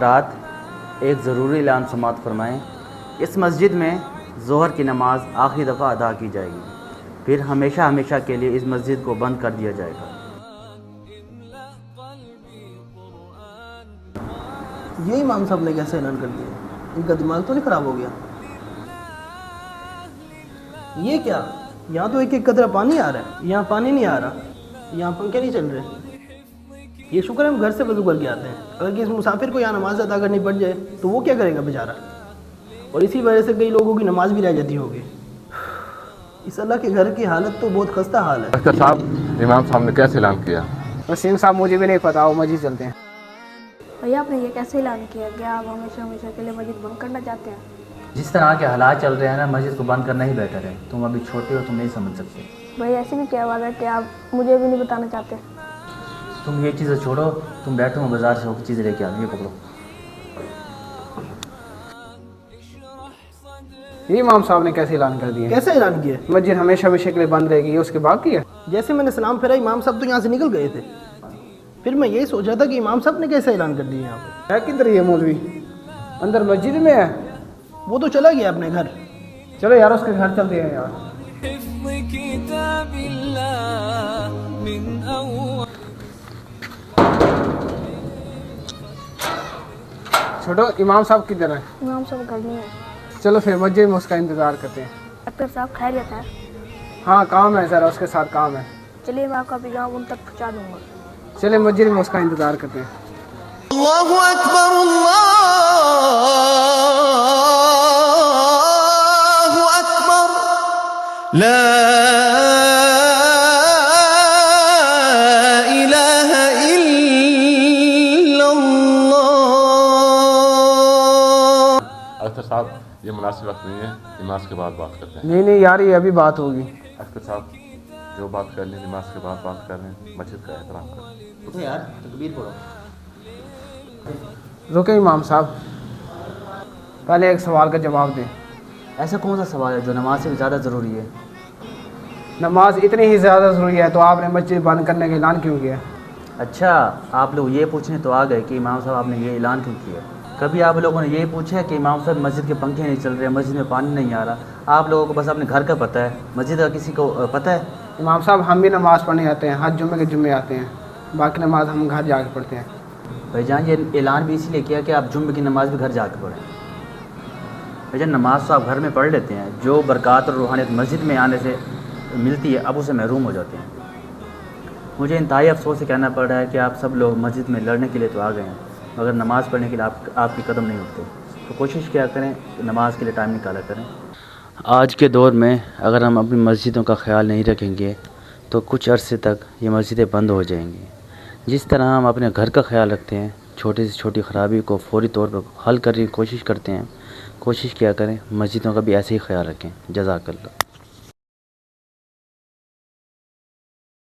رات ایک ضروری اعلان سماعت فرمائیں۔ اس مسجد میں ظہر کی نماز آخری دفعہ ادا کی جائے گی، پھر ہمیشہ ہمیشہ کے لیے اس مسجد کو بند کر دیا جائے گا۔ یہ امام صاحب نے کیسے اعلان کر دیا؟ ان کا دماغ تو نہیں خراب ہو گیا؟ یہ کیا؟ یہاں تو ایک ایک قطرہ پانی آ رہا ہے، یہاں پانی نہیں آ رہا، یہاں پنکھے نہیں چل رہے۔ یہ شکر ہے ہم گھر سے وضو کر کے آتے ہیں، اگر کسی مسافر کو یہاں نماز ادا کرنی پڑ جائے تو وہ کیا کرے گا بیچارہ؟ اور اسی وجہ سے کئی لوگوں کی نماز بھی رہ جاتی ہوگی۔ اس اللہ کے گھر کی حالت تو بہت خستہ حال ہے۔ ڈاکٹر صاحب، امام صاحب نے کیسے اعلان کیا؟ وسیم صاحب مجھے بھی نہیں پتا، وہ مسجد چلتے ہیں۔ بھیا آپ نے یہ کیسے اعلان کیا کہ آپ ہمیشہ ہمیشہ کے لیے مسجد بند کرنا چاہتے ہیں؟ جس طرح کے حالات چل رہے ہیں نا، مسجد کو بند کرنا ہی بہتر ہے۔ تم ابھی چھوٹے ہو، تم نہیں سمجھ سکتے۔ بھائی ایسی بھی کیا بات ہے کہ آپ مجھے بھی نہیں بتانا چاہتے؟ تم یہ چیزیں چھوڑو، تم بیٹھو، میں بازار سے ہو کے چیزیں لے کے آؤں، یہ پکڑو۔ یہ امام صاحب نے کیسے اعلان کر دیا؟ کیسے اعلان کیا؟ مسجد ہمیشہ ہمیشہ کے لیے بند رہے گی، اس کے بعد کیا؟ جیسے میں نے سلام پھیرا امام صاحب تو یہاں سے نکل گئے تھے، پھر میں یہی سوچا تھا کہ امام صاحب نے کیسے اعلان کر دیا یہاں پہ؟ ہے کدھر یہ مولوی؟ اندر مسجد میں ہے؟ وہ تو چلا گیا اپنے گھر۔ چلو یار اس کے گھر چلتے ہیں یار۔ چھوٹو، امام صاحب کدھر ہیں؟ امام صاحب گھر نہیں ہے۔ چلو پھر مسجد میں اس کا انتظار کرتے ہیں۔ ڈاکٹر صاحب خیریت ہے؟ ہاں کام ہے ذرا، اس کے ساتھ کام ہے۔ چلیے میں آپ کا پیغام ان تک پہنچا دوں گا۔ چلے مسجد میں اس کا انتظار کرتے ہیں۔ اللہ اکبر، اللہ اکبر، لا الہ الا اللہ۔ ڈاکٹر صاحب، یہ مناسب وقت نہیں ہے، نماز کے بعد بات کرتے ہیں۔ نہیں یار، یہ ابھی بات ہوگی۔ ڈاکٹر صاحب، جو بات کر لیں نماز کے بعد بات کر لیں، مسجد کا احترام کریں۔ اٹھو یار، تکبیر پڑھو۔ رکے امام صاحب، پہلے ایک سوال کا جواب دیں۔ ایسا کون سا سوال ہے جو نماز سے بھی زیادہ ضروری ہے؟ نماز اتنی ہی زیادہ ضروری ہے تو آپ نے مسجد بند کرنے کا اعلان کیوں کیا؟ اچھا، آپ لوگ یہ پوچھنے تو آ گئے کہ امام صاحب آپ نے یہ اعلان کیوں کیا؟ کبھی آپ لوگوں نے یہ پوچھا کہ امام صاحب مسجد کے پنکھے نہیں چل رہے، مسجد میں پانی نہیں آ رہا؟ آپ لوگوں کو بس اپنے گھر کا پتہ ہے، مسجد کا کسی کو پتہ ہے؟ امام صاحب، ہم بھی نماز پڑھنے آتے ہیں، ہر جمعے کے جمعے آتے ہیں، باقی نماز ہم گھر جا کے پڑھتے ہیں۔ بھائی جان، یہ اعلان بھی اسی لیے کیا کہ آپ جمعے کی نماز بھی گھر جا کے پڑھیں۔ بھائی جان، نماز تو آپ گھر میں پڑھ لیتے ہیں، جو برکات اور روحانیت مسجد میں آنے سے ملتی ہے اب اسے محروم ہو جاتے ہیں۔ مجھے انتہائی افسوس سے کہنا پڑ رہا ہے کہ آپ سب لوگ مسجد میں لڑنے کے لیے تو آ گئے ہیں، مگر نماز پڑھنے کے لیے آپ کی قدم نہیں اٹھتے۔ تو کوشش کیا کریں کہ نماز کے لیے ٹائم نکالا کریں۔ آج کے دور میں اگر ہم اپنی مسجدوں کا خیال نہیں رکھیں گے تو کچھ عرصے تک یہ مسجدیں بند ہو جائیں گی۔ جس طرح ہم اپنے گھر کا خیال رکھتے ہیں، چھوٹی سے چھوٹی خرابی کو فوری طور پر حل کرنے کی کوشش کرتے ہیں، کوشش کیا کریں مسجدوں کا بھی ایسے ہی خیال رکھیں۔ جزاک اللہ۔